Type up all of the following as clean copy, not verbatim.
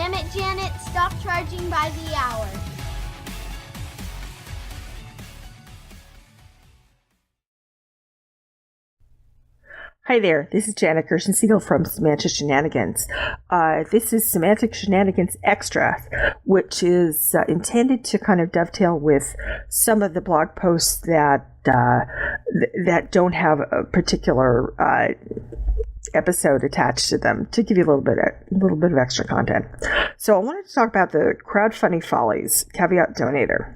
Damn it, Janet, stop charging by the hour. Hi there, this is Janet Gershensiegel from Semantic Shenanigans. This is Semantic Shenanigans Extra, which is intended to kind of dovetail with some of the blog posts that don't have a particular episode attached to them, to give you a little bit of extra content. So I wanted to talk about the crowdfunding Follies caveat donator.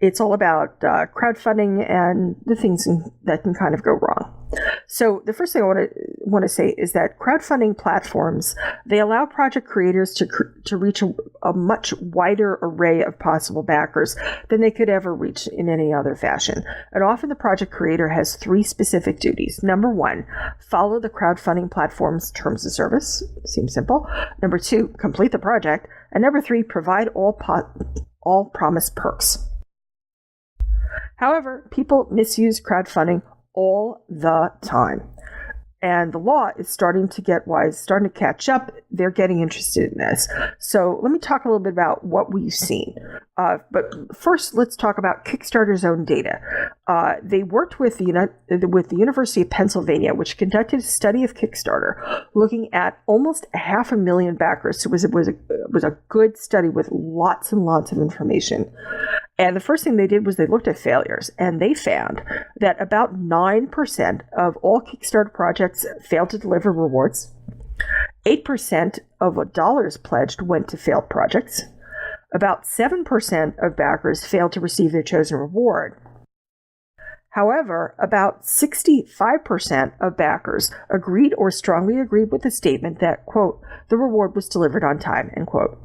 It's all about crowdfunding and the things that can kind of go wrong. So the first thing I want to say is that crowdfunding platforms, they allow project creators to reach a much wider array of possible backers than they could ever reach in any other fashion. And often the project creator has three specific duties. Number one, follow the crowdfunding platform's terms of service. Seems simple. Number two, complete the project. And number three, provide all promised perks. However, people misuse crowdfunding all the time. And the law is starting to get wise, starting to catch up. They're getting interested in this. So let me talk a little bit about what we've seen. But first, let's talk about Kickstarter's own data. They worked with the University of Pennsylvania, which conducted a study of Kickstarter, looking at almost 500,000 backers. So it was a good study with lots and lots of information. And the first thing they did was they looked at failures, and they found that about 9% of all Kickstarter projects failed to deliver rewards. 8% of dollars pledged went to failed projects. About 7% of backers failed to receive their chosen reward. However, about 65% of backers agreed or strongly agreed with the statement that, quote, the reward was delivered on time, end quote.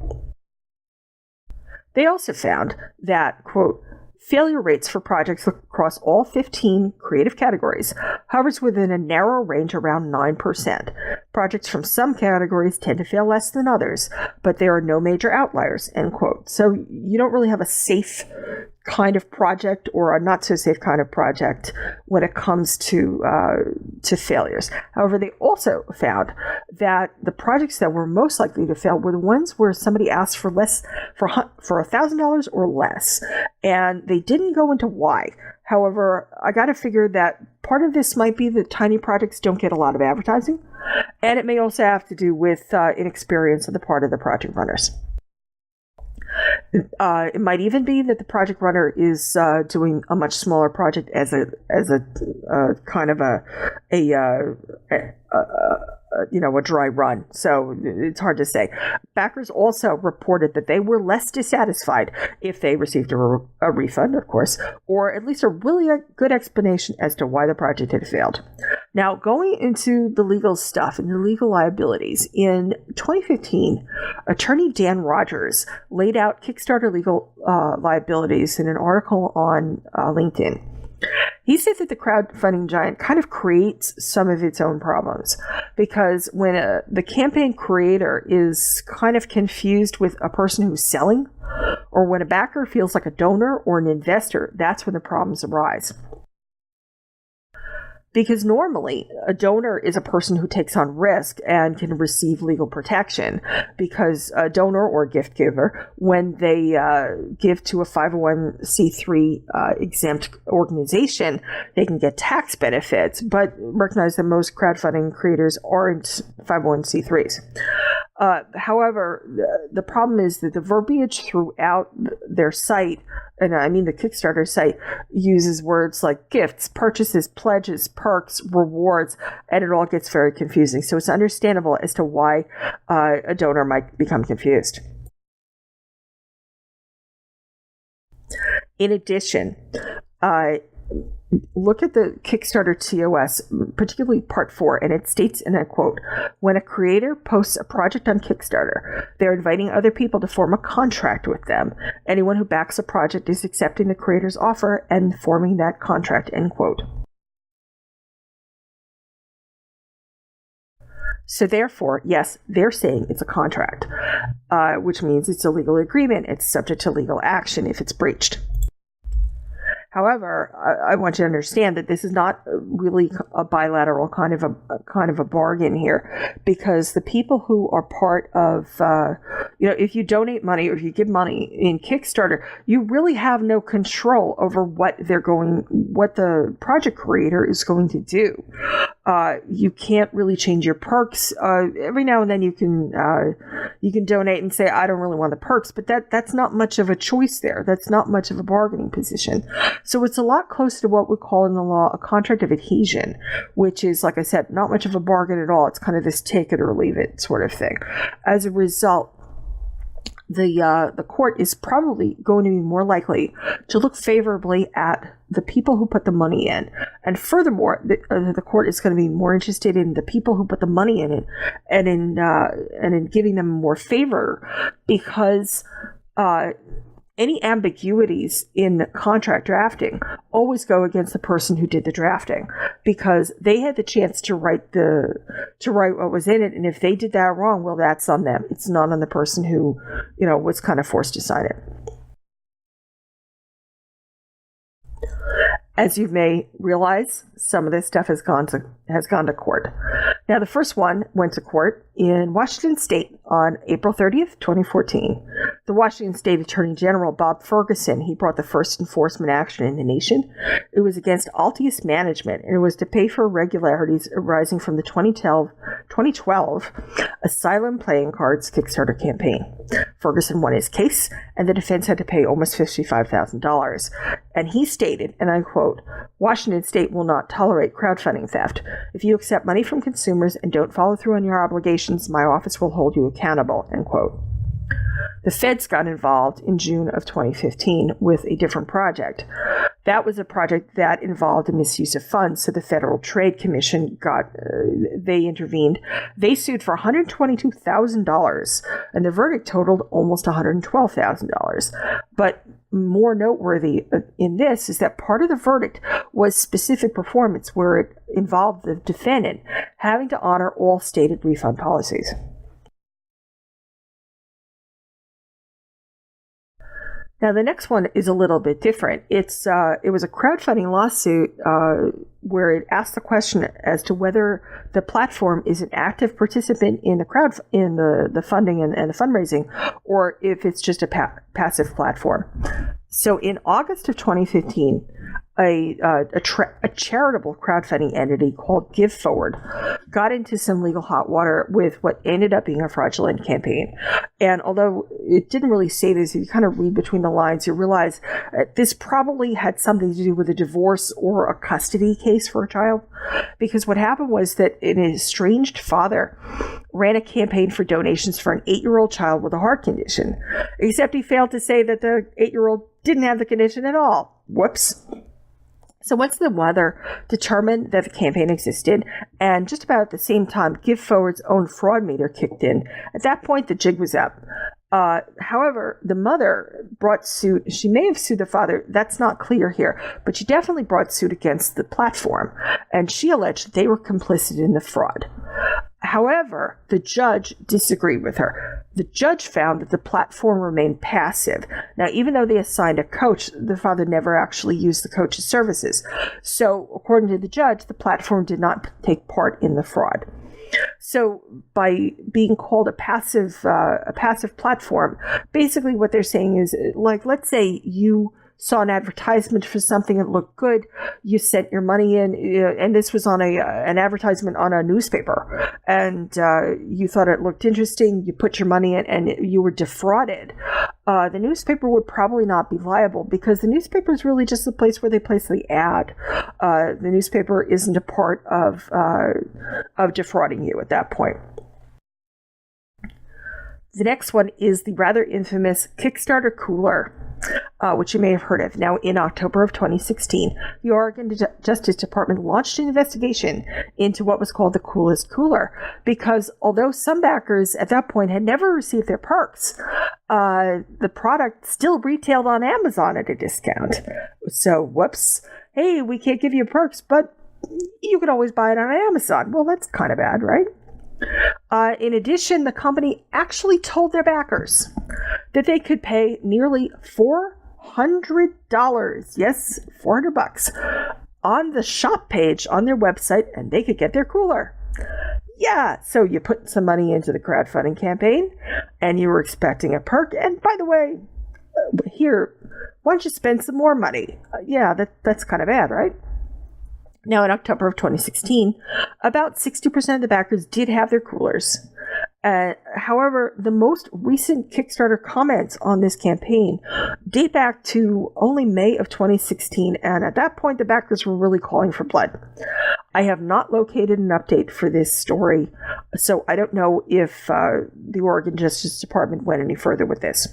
They also found that, quote, failure rates for projects across all 15 creative categories hovers within a narrow range around 9%. Projects from some categories tend to fail less than others, but there are no major outliers, end quote. So you don't really have a safe kind of project or a not so safe kind of project when it comes to failures. However, they also found that the projects that were most likely to fail were the ones where somebody asked for $1,000 or less, and they didn't go into why. However, I got to figure that part of this might be that tiny projects don't get a lot of advertising, and it may also have to do with inexperience on the part of the project runners. It might even be that the project runner is doing a much smaller project as a kind of a dry run. So it's hard to say. Backers also reported that they were less dissatisfied if they received a refund, of course, or at least a really good explanation as to why the project had failed. Now, going into the legal stuff and the legal liabilities, in 2015, attorney Dan Rogers laid out Kickstarter legal liabilities in an article on LinkedIn. He said that the crowdfunding giant kind of creates some of its own problems, because when the campaign creator is kind of confused with a person who's selling, or when a backer feels like a donor or an investor, that's when the problems arise. Because normally, a donor is a person who takes on risk and can receive legal protection, because a donor or gift giver, when they give to a 501c3 exempt organization, they can get tax benefits, but recognize that most crowdfunding creators aren't 501c3s. However, the problem is that the verbiage throughout their site, and I mean the Kickstarter site, uses words like gifts, purchases, pledges, perks, rewards, and it all gets very confusing. So it's understandable as to why a donor might become confused. In addition, look at the Kickstarter TOS, particularly Part 4, and it states, and I quote, when a creator posts a project on Kickstarter, they're inviting other people to form a contract with them. Anyone who backs a project is accepting the creator's offer and forming that contract, end quote. So therefore, yes, they're saying it's a contract, which means it's a legal agreement. It's subject to legal action if it's breached. However, I want you to understand that this is not really a bilateral kind of a bargain here, because the people who are part of, if you donate money or if you give money in Kickstarter, you really have no control over what the project creator is going to do. You can't really change your perks. Every now and then you can donate and say, I don't really want the perks, but that's not much of a choice there. That's not much of a bargaining position. So it's a lot closer to what we call in the law a contract of adhesion, which is, like I said, not much of a bargain at all. It's kind of this take it or leave it sort of thing. As a result, the court is probably going to be more likely to look favorably at the people who put the money in. And furthermore, the court is going to be more interested in the people who put the money in it and in giving them more favor, because any ambiguities in contract drafting always go against the person who did the drafting, because they had the chance to write what was in it, and if they did that wrong, well, that's on them. It's not on the person who, was kind of forced to sign it. As you may realize, some of this stuff has gone to court. Now, the first one went to court in Washington State on April 30th, 2014. The Washington State Attorney General, Bob Ferguson, he brought the first enforcement action in the nation. It was against Altius Management, and it was to pay for irregularities arising from the 2012 Asylum Playing Cards Kickstarter campaign. Ferguson won his case, and the defense had to pay almost $55,000. And he stated, and I quote, "Washington State will not tolerate crowdfunding theft. If you accept money from consumers and don't follow through on your obligations, my office will hold you accountable," end quote. The feds got involved in June of 2015 with a different project. That was a project that involved a misuse of funds, so the Federal Trade Commission they intervened. They sued for $122,000, and the verdict totaled almost $112,000. But more noteworthy in this is that part of the verdict was specific performance, where it involved the defendant having to honor all stated refund policies. Now, the next one is a little bit different. It was a crowdfunding lawsuit where it asked the question as to whether the platform is an active participant in the funding and the fundraising, or if it's just a passive platform. So, in August of 2015, a charitable crowdfunding entity called Give Forward got into some legal hot water with what ended up being a fraudulent campaign. And although it didn't really say this, if you kind of read between the lines, you realize this probably had something to do with a divorce or a custody case for a child. Because what happened was that an estranged father ran a campaign for donations for an 8-year-old child with a heart condition, except he failed to say that the 8-year-old didn't have the condition at all. Whoops. So once the mother determined that the campaign existed, and just about at the same time, Give Forward's own fraud meter kicked in, at that point the jig was up. However, the mother brought suit. She may have sued the father. That's not clear here, but she definitely brought suit against the platform, and she alleged that they were complicit in the fraud. However, the judge disagreed with her. The judge found that the platform remained passive. Now, even though they assigned a coach, the father never actually used the coach's services. So, according to the judge, the platform did not take part in the fraud. So, by being called a passive platform, basically what they're saying is, like, let's say you saw an advertisement for something that looked good, you sent your money in, and this was on an advertisement on a newspaper, and you thought it looked interesting, you put your money in, and you were defrauded. The newspaper would probably not be liable, because the newspaper is really just the place where they place the ad. The newspaper isn't a part of defrauding you at that point. The next one is the rather infamous Kickstarter Cooler, which you may have heard of. Now, in October of 2016, the Oregon Justice Department launched an investigation into what was called the Coolest Cooler, because although some backers at that point had never received their perks, the product still retailed on Amazon at a discount. So, whoops, hey, we can't give you perks, but you can always buy it on Amazon. Well, that's kind of bad, right? In addition, the company actually told their backers that they could pay nearly $400. Yes, $400 on the shop page on their website, and they could get their cooler. Yeah, so you put some money into the crowdfunding campaign, and you were expecting a perk. And by the way, here, why don't you spend some more money? Yeah, that's kind of bad, right? Now, in October of 2016, about 60% of the backers did have their coolers. However, the most recent Kickstarter comments on this campaign date back to only May of 2016, and at that point, the backers were really calling for blood. I have not located an update for this story, so I don't know if the Oregon Justice Department went any further with this.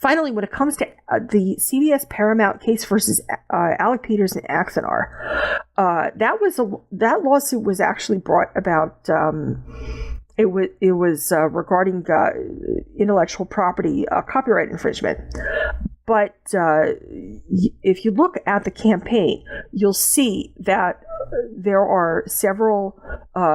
Finally, when it comes to the CBS Paramount case versus Alec Peters and Axonar, that lawsuit was actually brought about. It was regarding intellectual property copyright infringement. But if you look at the campaign, you'll see that there are several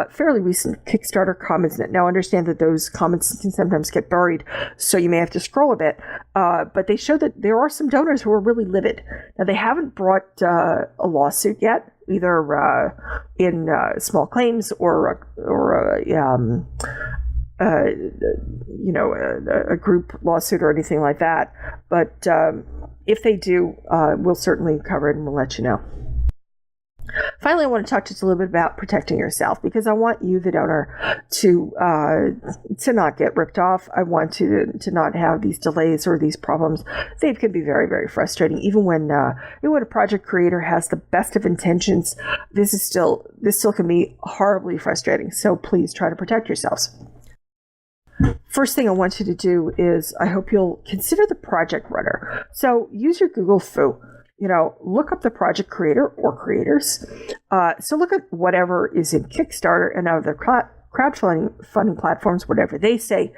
fairly recent Kickstarter comments. Now, understand that those comments can sometimes get buried, so you may have to scroll a bit. But they show that there are some donors who are really livid. Now, they haven't brought a lawsuit yet, either in small claims or a group lawsuit or anything like that. But if they do, we'll certainly cover it and we'll let you know. Finally, I want to talk just a little bit about protecting yourself, because I want you, the donor, to not get ripped off. I want to not have these delays or these problems. They can be very, very frustrating. Even when a project creator has the best of intentions, this still can be horribly frustrating. So please try to protect yourselves. First thing I want you to do is I hope you'll consider the project runner. So use your Google Foo. Look up the project creator or creators. So look at whatever is in Kickstarter and other crowdfunding platforms, whatever they say.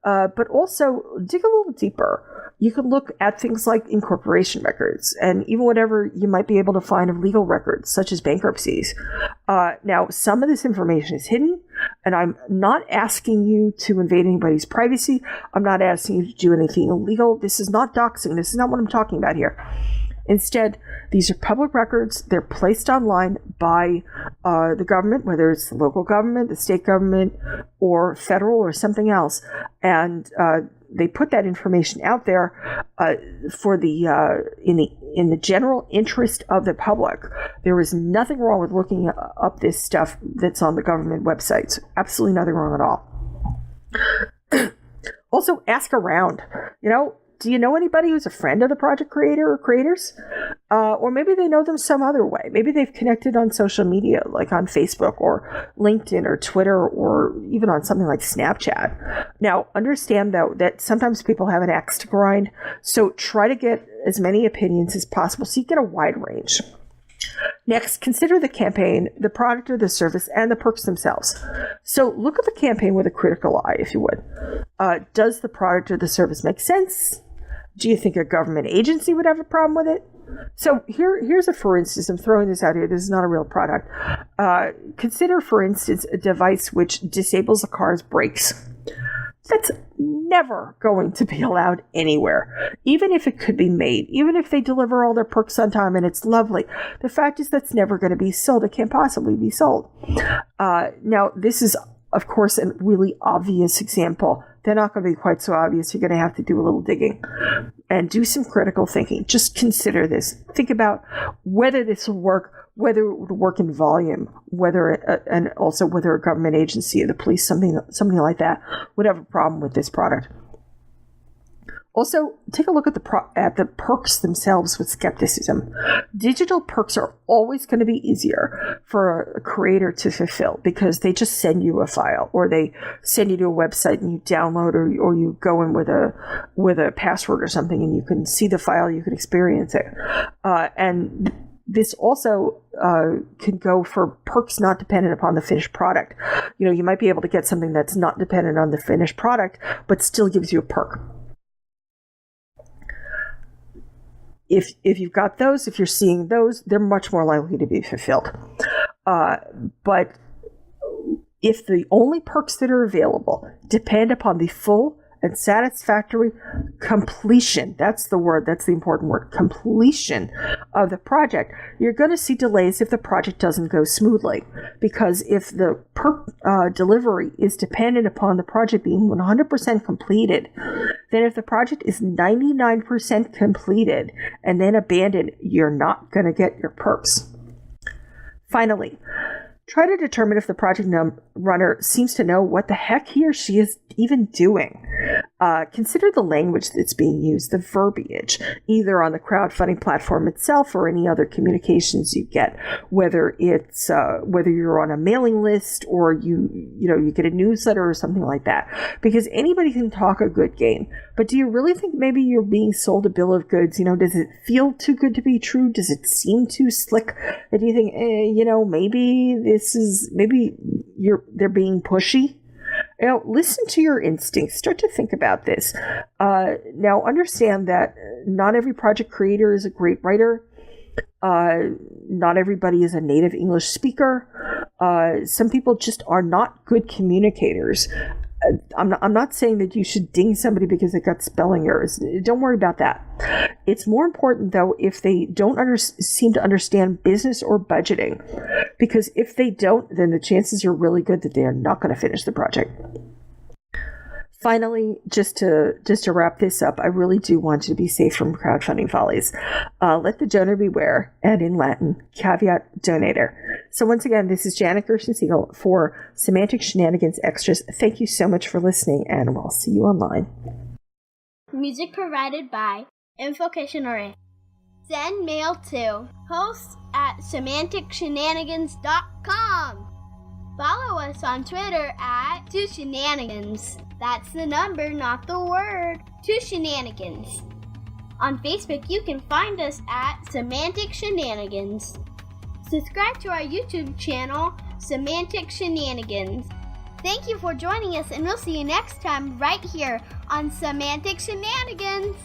But also dig a little deeper. You can look at things like incorporation records and even whatever you might be able to find of legal records, such as bankruptcies. Now, some of this information is hidden, and I'm not asking you to invade anybody's privacy. I'm not asking you to do anything illegal. This is not doxing. This is not what I'm talking about here. Instead, these are public records. They're placed online by the government, whether it's the local government, the state government, or federal or something else. And they put that information out there for in the general interest of the public. There is nothing wrong with looking up this stuff that's on the government websites. Absolutely nothing wrong at all. Also, ask around. Do you know anybody who's a friend of the project creator or creators? Or maybe they know them some other way. Maybe they've connected on social media, like on Facebook or LinkedIn or Twitter, or even on something like Snapchat. Now, understand, though, that sometimes people have an axe to grind. So try to get as many opinions as possible so you get a wide range. Next, consider the campaign, the product or the service, and the perks themselves. So look at the campaign with a critical eye, if you would. Does the product or the service make sense? Do you think a government agency would have a problem with it? So here's a for instance. I'm throwing this out here. This is not a real product. Consider, for instance, a device which disables a car's brakes. That's never going to be allowed anywhere, even if it could be made, even if they deliver all their perks on time and it's lovely. The fact is that's never going to be sold. It can't possibly be sold. Now, this is, of course, a really obvious example. They're not going to be quite so obvious. You're going to have to do a little digging and do some critical thinking. Just consider this. Think about whether this will work, whether it would work in volume, and also whether a government agency, the police, something like that, would have a problem with this product. Also, take a look at the perks themselves with skepticism. Digital perks are always going to be easier for a creator to fulfill because they just send you a file, or they send you to a website and you download, or you go in with a password or something and you can see the file, you can experience it. And this also can go for perks not dependent upon the finished product. You might be able to get something that's not dependent on the finished product, but still gives you a perk. If you've got those, if you're seeing those, they're much more likely to be fulfilled. But if the only perks that are available depend upon the full and satisfactory completion, that's the word, that's the important word, completion of the project, you're going to see delays if the project doesn't go smoothly. Because if the delivery is dependent upon the project being 100% completed, then if the project is 99% completed and then abandoned, you're not going to get your perks. Finally, try to determine if the project runner seems to know what the heck he or she is even doing. Consider the language that's being used, the verbiage, either on the crowdfunding platform itself or any other communications you get, whether it's whether you're on a mailing list or you get a newsletter or something like that. Because anybody can talk a good game, but do you really think maybe you're being sold a bill of goods? Does it feel too good to be true? Does it seem too slick? And do you think, maybe they're being pushy? Listen to your instincts. Start to think about this. Now, understand that not every project creator is a great writer. Not everybody is a native English speaker. Some people just are not good communicators. I'm not saying that you should ding somebody because they got spelling errors. Don't worry about that. It's more important, though, if they don't seem to understand business or budgeting. Because if they don't, then the chances are really good that they are not going to finish the project. Finally, just to wrap this up, I really do want you to be safe from crowdfunding follies. Let the donor beware, and in Latin, caveat donator. So once again, this is Janet Gershon-Siegel for Semantic Shenanigans Extras. Thank you so much for listening, and we'll see you online. Music provided by Invocation. Send mail to hosts@semanticshenanigans.com. Follow us on Twitter at 2shenanigans. That's the number, not the word. 2shenanigans. On Facebook, you can find us at Semantic Shenanigans. Subscribe to our YouTube channel, Semantic Shenanigans. Thank you for joining us, and we'll see you next time right here on Semantic Shenanigans.